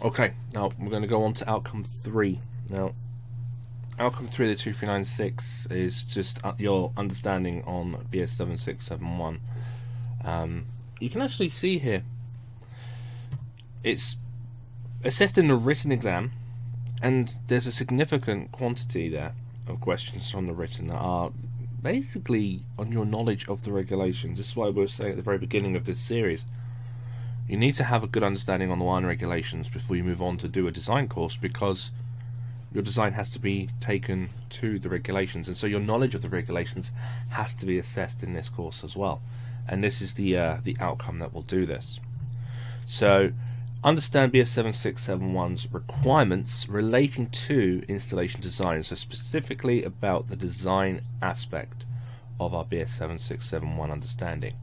Okay, now we're going to go on to outcome 3. Now, outcome 3 of the 2396 is just your understanding on BS 7671. You can actually see here, it's assessed in the written exam, and there's a significant quantity there of questions from the written that are basically on your knowledge of the regulations. This is why we were saying at the very beginning of this series, you need to have a good understanding on the wiring regulations before you move on to do a design course, because your design has to be taken to the regulations, and so your knowledge of the regulations has to be assessed in this course as well. And this is the outcome that will do this. So understand BS 7671's requirements relating to installation design, so specifically about the design aspect of our BS 7671 understanding.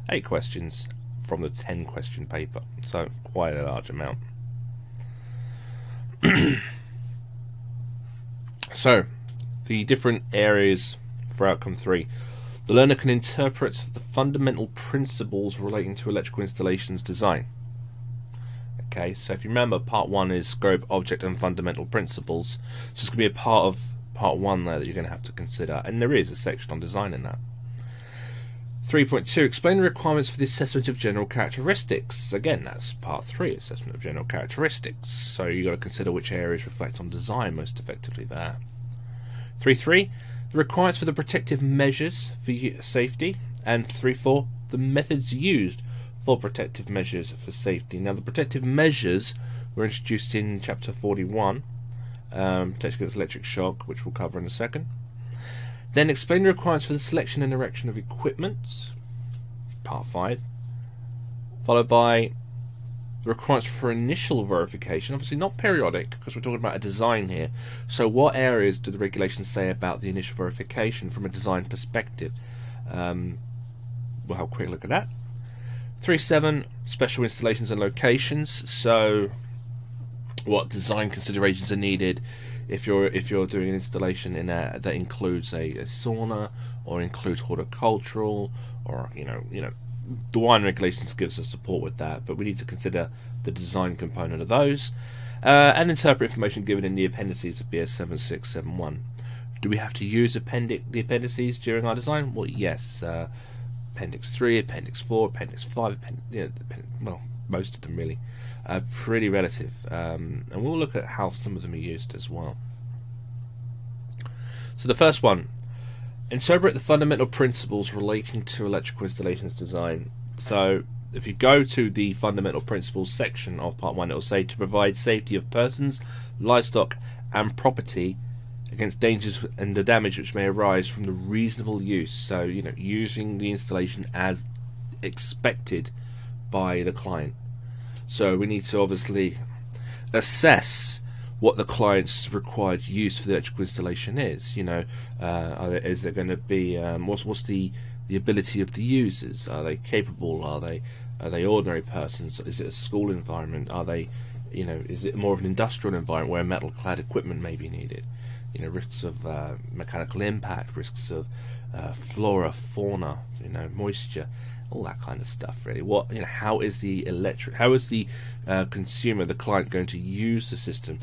8 questions from the 10 question paper, so quite a large amount. So the different areas for outcome 3. The learner can interpret the fundamental principles relating to electrical installations design. Okay, so if you remember, part 1 is scope, object and fundamental principles, so it's going to be a part of part 1 there that you're going to have to consider, and there is a section on design in that. 3.2, explain the requirements for the assessment of general characteristics. Again, that's part 3, assessment of general characteristics. So you've got to consider which areas reflect on design most effectively there. 3.3, the requirements for the protective measures for safety. And 3.4, the methods used for protective measures for safety. Now, the protective measures were introduced in chapter 41, protection against electric shock, which we'll cover in a second. Then explain the requirements for the selection and erection of equipment, part 5, followed by the requirements for initial verification, obviously not periodic, because we're talking about a design here. So what areas do the regulations say about the initial verification from a design perspective? We'll have a quick look at that. 3.7, special installations and locations, so what design considerations are needed if you're doing an installation in that includes a sauna, or includes horticultural, or you know the wiring regulations gives us support with that, but we need to consider the design component of those, and interpret information given in the appendices of BS 7671. Do we have to use the appendices during our design? Well, yes. Appendix 3, Appendix 4, Appendix 5, well, most of them really. Pretty relative, and we'll look at how some of them are used as well. So the first one, interpret the fundamental principles relating to electrical installations design. So if you go to the fundamental principles section of part 1, it will say to provide safety of persons, livestock and property against dangers and the damage which may arise from the reasonable use. So, using the installation as expected by the client. So we need to obviously assess what the client's required use for the electrical installation is. Is there going to be what's the ability of the users? Are they capable? Are they ordinary persons? Is it a school environment? Are they, is it more of an industrial environment where metal-clad equipment may be needed? Risks of mechanical impact, risks of flora, fauna, moisture. All that kind of stuff, really. How is the consumer, the client, going to use the system?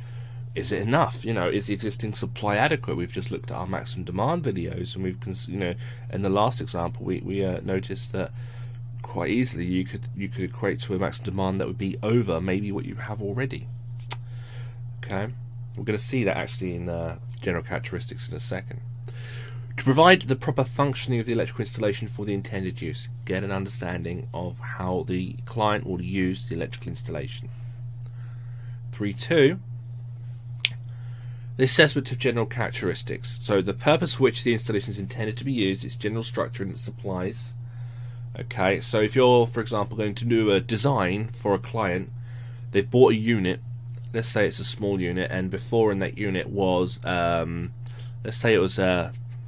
Is it enough? Is the existing supply adequate? We've just looked at our maximum demand videos, and we've, in the last example, we noticed that quite easily you could equate to a maximum demand that would be over maybe what you have already. Okay, we're going to see that actually in general characteristics in a second. To provide the proper functioning of the electrical installation for the intended use. Get an understanding of how the client will use the electrical installation. 3.2. The assessment of general characteristics. So the purpose for which the installation is intended to be used, its general structure and its supplies. Okay, so if you're, for example, going to do a design for a client, they've bought a unit. Let's say it's a small unit, and before in that unit was, let's say it was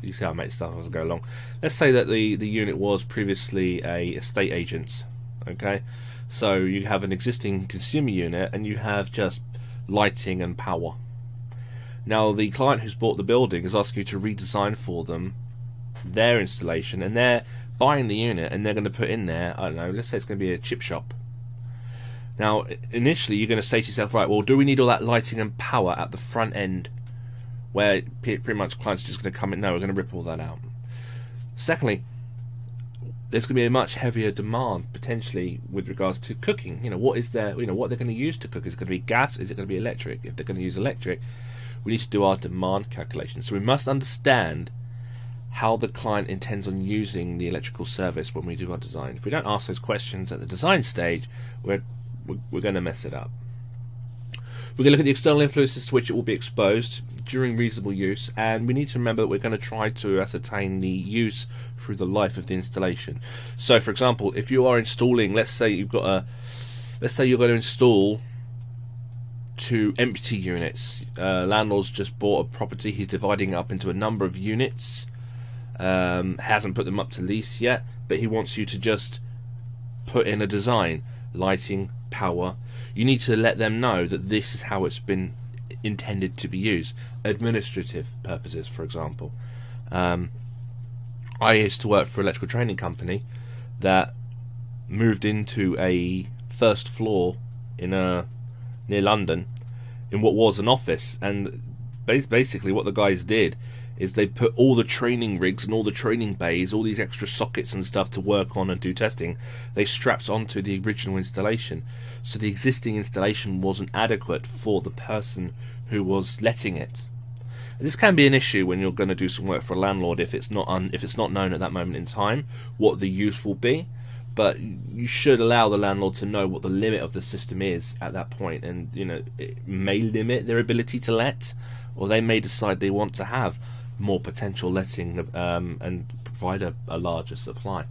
you see how I make stuff as I go along. Let's say that the unit was previously a estate agent. Okay, so you have an existing consumer unit and you have just lighting and power. Now the client who's bought the building is asking you to redesign for them their installation, and they're buying the unit and they're going to put in there, I don't know, let's say it's going to be a chip shop. Now, initially, you're going to say to yourself, right, well, do we need all that lighting and power at the front end, where pretty much clients are just going to come in? No, we're going to rip all that out. Secondly, there's going to be a much heavier demand potentially with regards to cooking. What is there? What they're going to use to cook? Is it going to be gas? Is it going to be electric? If they're going to use electric, we need to do our demand calculations. So we must understand how the client intends on using the electrical service when we do our design. If we don't ask those questions at the design stage, we're going to mess it up. We're going to look at the external influences to which it will be exposed during reasonable use, and we need to remember that we're going to try to ascertain the use through the life of the installation. So, for example, if you are installing, let's say you're going to install 2 empty units. Landlord's just bought a property. He's dividing it up into a number of units. Hasn't put them up to lease yet, but he wants you to just put in a design, lighting, power. You need to let them know that this is how it's been intended to be used. Administrative purposes, for example. I used to work for an electrical training company that moved into a first floor in near London in what was an office, and basically what the guys did is they put all the training rigs and all the training bays, all these extra sockets and stuff to work on and do testing, they strapped onto the original installation. So the existing installation wasn't adequate for the person who was letting it. This can be an issue when you're going to do some work for a landlord if it's not known at that moment in time what the use will be. But you should allow the landlord to know what the limit of the system is at that point, and it may limit their ability to let, or they may decide they want to have more potential letting and provide a larger supply.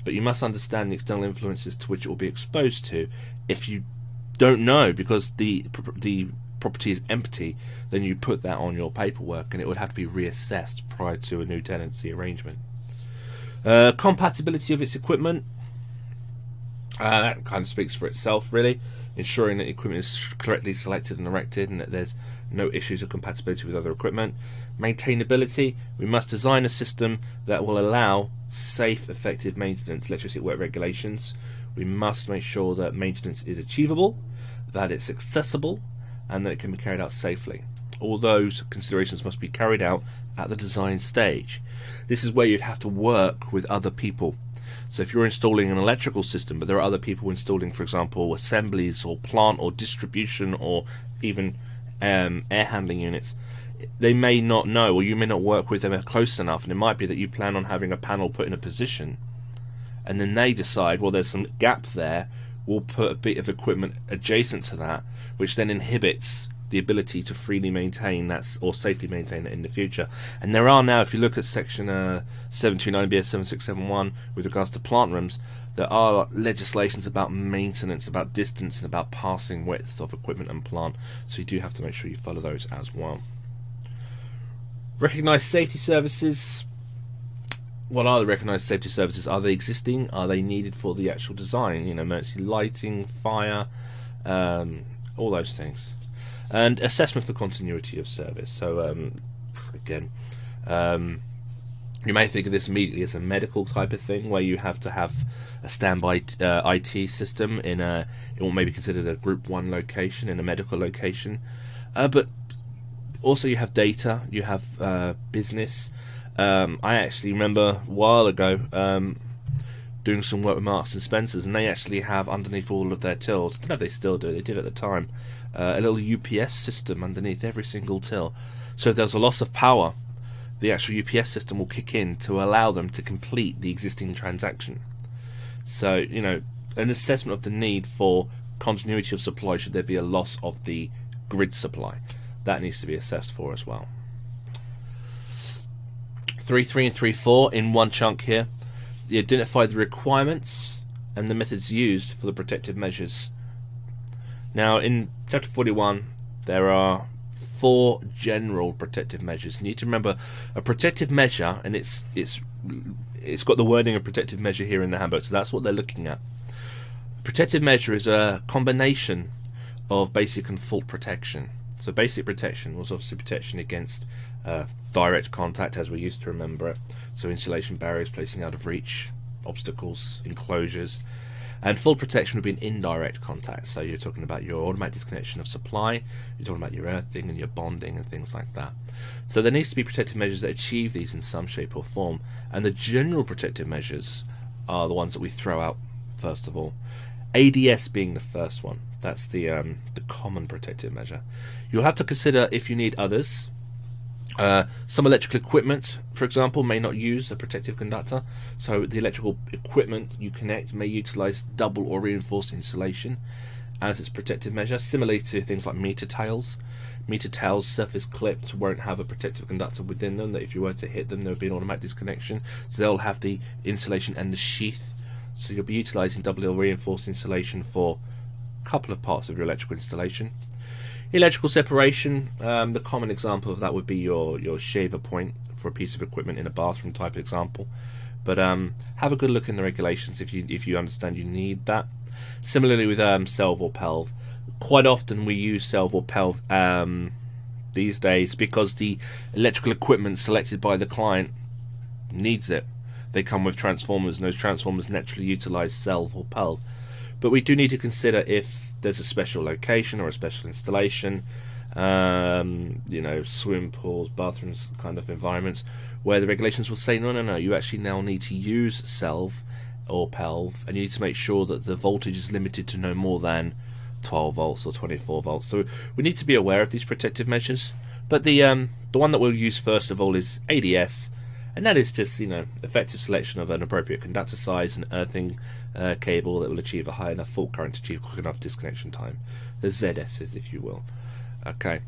But you must understand the external influences to which it will be exposed to. If you don't know, because the property is empty, then you put that on your paperwork, and it would have to be reassessed prior to a new tenancy arrangement. Compatibility of its equipment. That kind of speaks for itself, really. Ensuring that equipment is correctly selected and erected, and that there's no issues of compatibility with other equipment. Maintainability. We must design a system that will allow safe, effective maintenance. Electricity work regulations. We must make sure that maintenance is achievable, that it's accessible, and that it can be carried out safely. All those considerations must be carried out at the design stage. This is where you'd have to work with other people. So if you're installing an electrical system, but there are other people installing, for example, assemblies or plant or distribution or even air handling units, they may not know, or you may not work with them close enough, and it might be that you plan on having a panel put in a position, and then they decide, well, there's some gap there, we'll put a bit of equipment adjacent to that, which then inhibits the ability to freely maintain that or safely maintain it in the future. And there are now, if you look at section 729 BS 7671 with regards to plant rooms, there are legislations about maintenance, about distance, and about passing widths of equipment and plant, so you do have to make sure you follow those as well. Recognised safety services. What are the recognised safety services? Are they existing? Are they needed for the actual design? Emergency lighting, fire, all those things. And assessment for continuity of service. So again, you may think of this immediately as a medical type of thing, where you have to have a standby IT system in it will maybe considered a Group 1 location, in a medical location, but also you have data, you have business. I actually remember a while ago doing some work with Marks and Spencers, and they actually have underneath all of their tills, I don't know if they still do, they did at the time, a little UPS system underneath every single till. So if there's a loss of power, the actual UPS system will kick in to allow them to complete the existing transaction. So, an assessment of the need for continuity of supply should there be a loss of the grid supply. That needs to be assessed for as well. 3.3 and 3.4 in one chunk here. You identify the requirements and the methods used for the protective measures. Now, in Chapter 41, there are 4 general protective measures. You need to remember a protective measure, and it's got the wording of protective measure here in the handbook, so that's what they're looking at. Protective measure is a combination of basic and fault protection. So basic protection was obviously protection against direct contact, as we used to remember it. So insulation barriers, placing out of reach, obstacles, enclosures. And full protection would be an indirect contact. So you're talking about your automatic disconnection of supply, you're talking about your earthing and your bonding and things like that. So there needs to be protective measures that achieve these in some shape or form. And the general protective measures are the ones that we throw out first of all. ADS being the first one. That's the common protective measure. You'll have to consider if you need others. Some electrical equipment, for example, may not use a protective conductor, so the electrical equipment you connect may utilize double or reinforced insulation as its protective measure, similarly to things like meter tails. Meter tails, surface clipped, won't have a protective conductor within them, that if you were to hit them there would be an automatic disconnection, so they'll have the insulation and the sheath, so you'll be utilizing double or reinforced insulation for a couple of parts of your electrical installation. Electrical separation, the common example of that would be your shaver point for a piece of equipment in a bathroom type example. But have a good look in the regulations if you understand you need that. Similarly with selve or pelve, quite often we use selve or pelve these days because the electrical equipment selected by the client needs it. They come with transformers, and those transformers naturally utilize selve or pelve. But we do need to consider if there's a special location or a special installation, swimming pools, bathrooms kind of environments, where the regulations will say no, you actually now need to use selve or pelve, and you need to make sure that the voltage is limited to no more than 12 volts or 24 volts. So we need to be aware of these protective measures. But the one that we'll use first of all is ADS, and that is just effective selection of an appropriate conductor size and earthing cable that will achieve a high enough fault current to achieve quick enough disconnection time. The ZSs, if you will. Okay,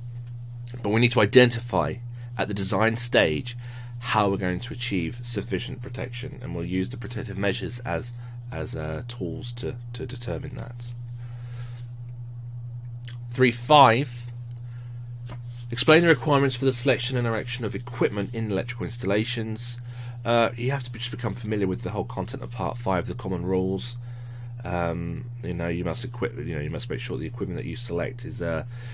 but we need to identify at the design stage how we're going to achieve sufficient protection, and we'll use the protective measures as tools to determine that. 3.5. Explain the requirements for the selection and erection of equipment in electrical installations. You have to just become familiar with the whole content of Part 5, the common rules. You must make sure the equipment that you select is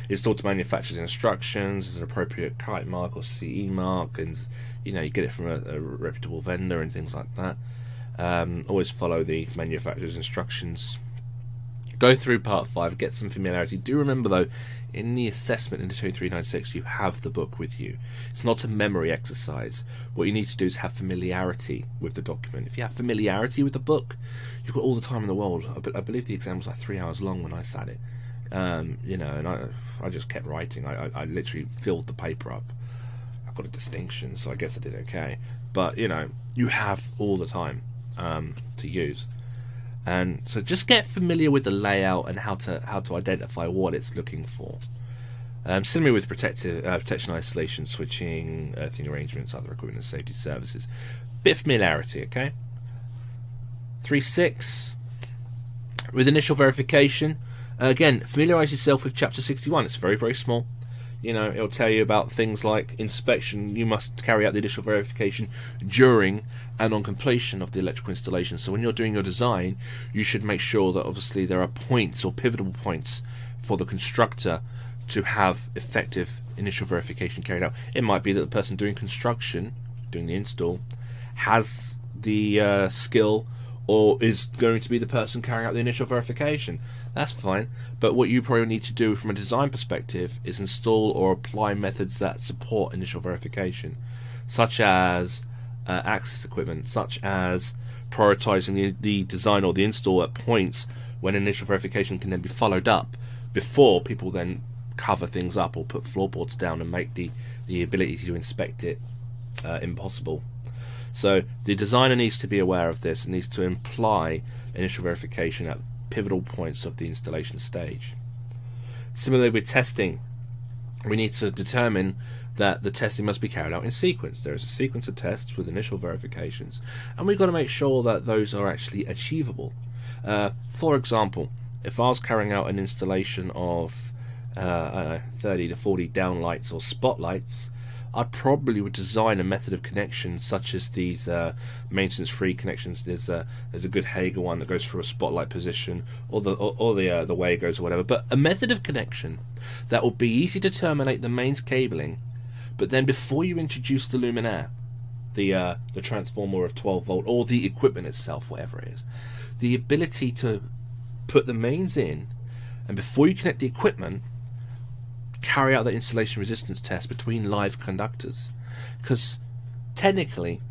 installed to manufacturer's instructions, is an appropriate kite mark or CE mark, and you get it from a reputable vendor and things like that. Always follow the manufacturer's instructions. Go through Part 5, get some familiarity. Do remember though, in the assessment in the 2396 you have the book with you. It's not a memory exercise. What you need to do is have familiarity with the document. If you have familiarity with the book, you've got all the time in the world. I believe the exam was like 3 hours long when I sat it. And I just kept writing. I literally filled the paper up. I got a distinction, so I guess I did okay. But you have all the time to use. And so just get familiar with the layout and how to identify what it's looking for. Similarly with protection, isolation, switching, earthing arrangements, other equipment and safety services. Bit of familiarity, okay? 3.6. With initial verification, again, familiarise yourself with Chapter 61. It's very, very small. It'll tell you about things like inspection. You must carry out the initial verification during and on completion of the electrical installation. So when you're doing your design, you should make sure that obviously there are points or pivotal points for the constructor to have effective initial verification carried out. It might be that the person doing construction, doing the install, has the skill, or is going to be the person carrying out the initial verification. That's fine, but what you probably need to do from a design perspective is install or apply methods that support initial verification, such as access equipment, such as prioritizing the design or the install at points when initial verification can then be followed up before people then cover things up or put floorboards down and make the ability to inspect it impossible. So the designer needs to be aware of this and needs to imply initial verification at pivotal points of the installation stage. Similarly with testing, we need to determine that the testing must be carried out in sequence. There is a sequence of tests with initial verifications, and we've got to make sure that those are actually achievable. For example, if I was carrying out an installation of 30 to 40 downlights or spotlights, I probably would design a method of connection such as these maintenance-free connections. There's a good Hager one that goes through a spotlight position, or the way it goes or whatever. But a method of connection that will be easy to terminate the mains cabling, but then before you introduce the luminaire, the transformer of 12 volt, or the equipment itself, whatever it is, the ability to put the mains in, and before you connect the equipment, carry out that installation resistance test between live conductors, because technically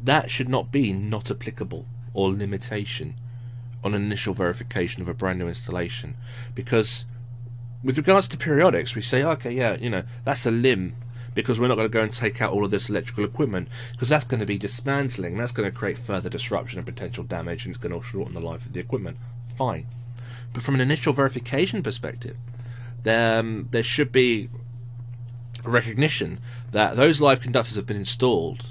that should not be not applicable or limitation on initial verification of a brand new installation. Because with regards to periodics, we say, okay, yeah, you know, that's a limb, because we're not going to go and take out all of this electrical equipment, because that's going to be dismantling, that's going to create further disruption and potential damage, and it's going to shorten the life of the equipment. Fine. But from an initial verification perspective, there should be a recognition that those live conductors have been installed,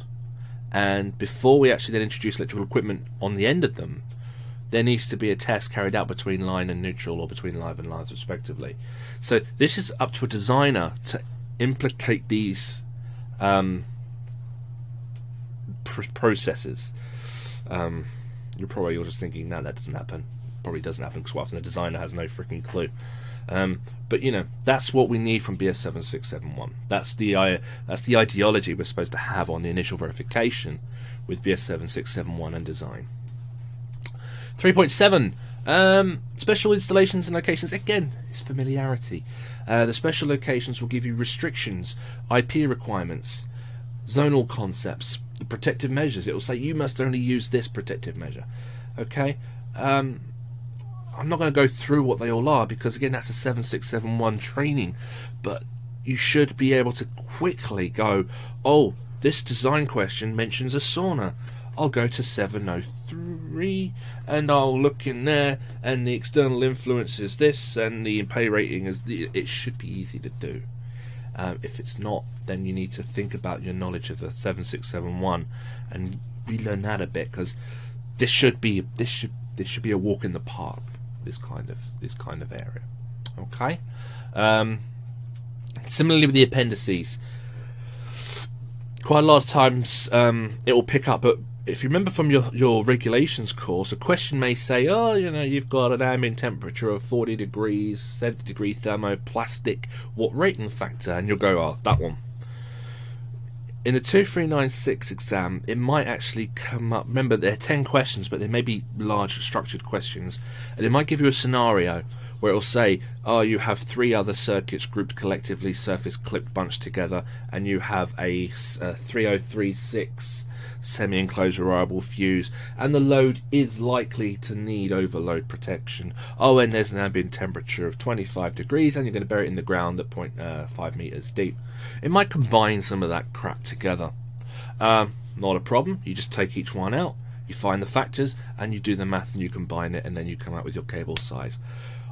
and before we actually then introduce electrical equipment on the end of them, there needs to be a test carried out between line and neutral, or between live and lines respectively. So this is up to a designer to implicate these processes. You're probably all just thinking, no, that doesn't happen. Probably doesn't happen, because often the designer has no freaking clue. But you know, that's what we need from BS 7671. That's the ideology we're supposed to have on the initial verification with BS 7671 and design. 3.7 special installations and locations. Again, it's familiarity. The special locations will give you restrictions, IP requirements, zonal concepts, the protective measures. It will say you must only use this protective measure. Okay. I'm not going to go through what they all are, because again, that's a 7671 training, but you should be able to quickly go, oh, this design question mentions a sauna, I'll go to 703 and I'll look in there, and the external influence is this, and the pay rating is it should be easy to do. If it's not, then you need to think about your knowledge of the 7671 and relearn that a bit, because this should be a walk in the park. This kind of area. Okay. Similarly with the appendices, quite a lot of times it will pick up. But if you remember from your regulations course, a question may say, oh, you know, you've got an ambient temperature of 40 degrees, 70 degree thermoplastic, what rating factor? And you'll go, oh, that one. In the 2396 exam, it might actually come up. Remember, there are 10 questions, but there may be large structured questions, and it might give you a scenario where it will say, oh, you have 3 other circuits grouped collectively, surface clipped, bunched together, and you have a 3036 semi-enclosed reliable fuse, and the load is likely to need overload protection. Oh, and there's an ambient temperature of 25 degrees, and you're going to bury it in the ground at 0.5 meters deep. It might combine some of that crap together. Not a problem. You just take each one out, you find the factors, and you do the math, and you combine it, and then you come out with your cable size.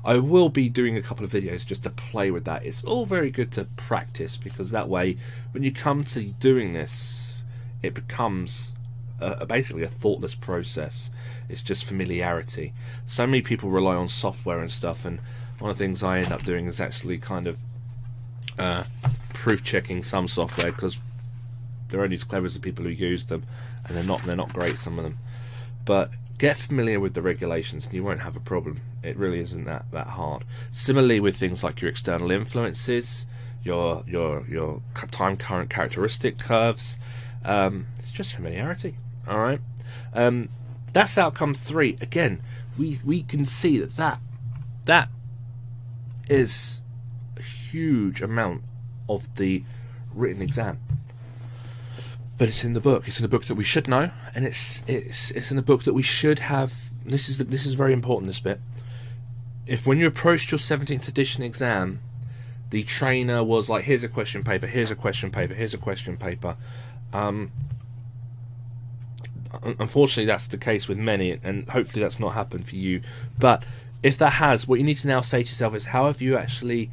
I will be doing a couple of videos just to play with that. It's all very good to practice, because that way, when you come to doing this, it becomes basically a thoughtless process. It's just familiarity. So many people rely on software and stuff, and one of the things I end up doing is actually kind of proof checking some software, because they're only as clever as the people who use them, and they're not great, some of them. But get familiar with the regulations and you won't have a problem. It really isn't that hard. Similarly with things like your external influences, your time current characteristic curves, it's just familiarity. All right. That's outcome 3. Again, we can see that is a huge amount of the written exam, but it's in the book. It's in a book that we should know, and it's in a book that we should have. This is very important, this bit. If when you approached your 17th edition exam, the trainer was like, here's a question paper, here's a question paper, here's a question paper, unfortunately that's the case with many, and hopefully that's not happened for you. But if that has, what you need to now say to yourself is, how have you actually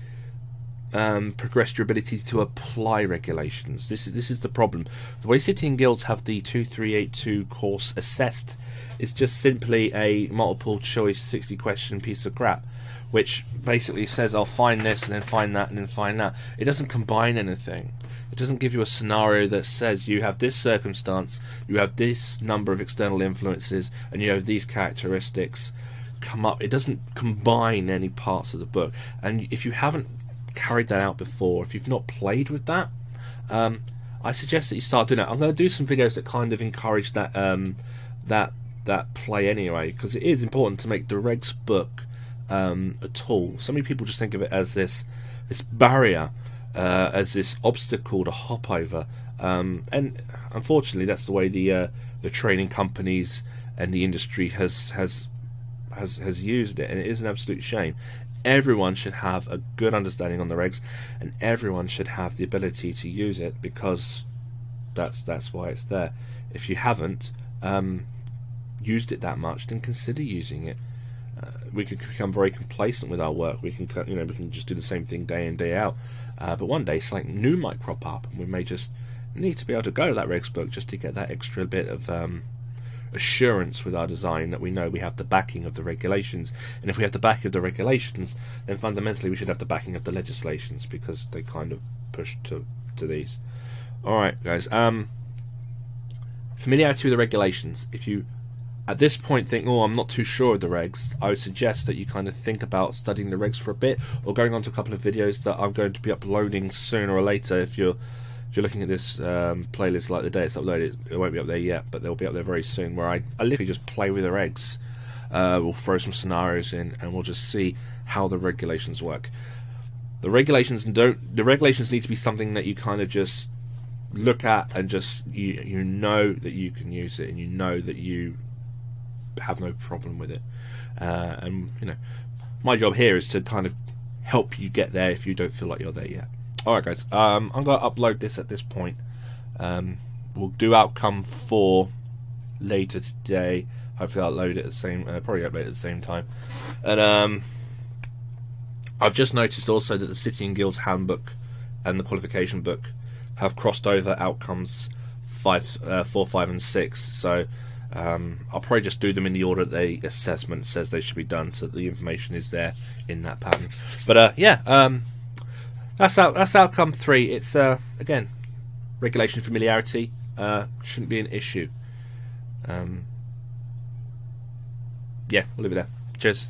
progressed your ability to apply regulations? This is the problem. The way City and Guilds have the 2382 course assessed is just simply a multiple choice 60 question piece of crap, which basically says, I'll find this and then find that and then find that. It doesn't combine anything. It doesn't give you a scenario that says you have this circumstance, you have this number of external influences, and you have these characteristics come up. It doesn't combine any parts of the book. And if you haven't carried that out before, if you've not played with that, I suggest that you start doing that. I'm going to do some videos that kind of encourage that that play anyway, because it is important to make the regs book a tool. So many people just think of it as this barrier, as this obstacle to hop over, and unfortunately that's the way the training companies and the industry has used it, and it is an absolute shame. Everyone should have a good understanding on the regs, and everyone should have the ability to use it, because that's why it's there. If you haven't used it that much, then consider using it. We can become very complacent with our work. We can just do the same thing day in, day out. But one day something new might crop up, and we may just need to be able to go to that regs book just to get that extra bit of assurance with our design, that we know we have the backing of the regulations. And if we have the backing of the regulations, then fundamentally we should have the backing of the legislations, because they kind of push to these. Alright guys, familiarity with the regulations. If you at this point think, oh, I'm not too sure of the regs, I would suggest that you kind of think about studying the regs for a bit, or going on to a couple of videos that I'm going to be uploading sooner or later. If you're looking at this playlist like the day it's uploaded, it won't be up there yet, but they'll be up there very soon, where I literally just play with the regs. We'll throw some scenarios in, and we'll just see how the regulations work. The regulations need to be something that you kind of just look at, and just you know that you can use it, and you know that you have no problem with it. And my job here is to kind of help you get there if you don't feel like you're there yet. Alright guys, I'm going to upload this at this point. We'll do outcome 4 later today. Hopefully I'll load it at the same, probably upload it at the same time. And I've just noticed also that the City and Guilds handbook and the qualification book have crossed over outcomes 4, 5 and 6. So I'll probably just do them in the order that the assessment says they should be done, so that the information is there in that pattern. But that's outcome 3. It's again, regulation familiarity shouldn't be an issue. Yeah, we'll leave it there. Cheers.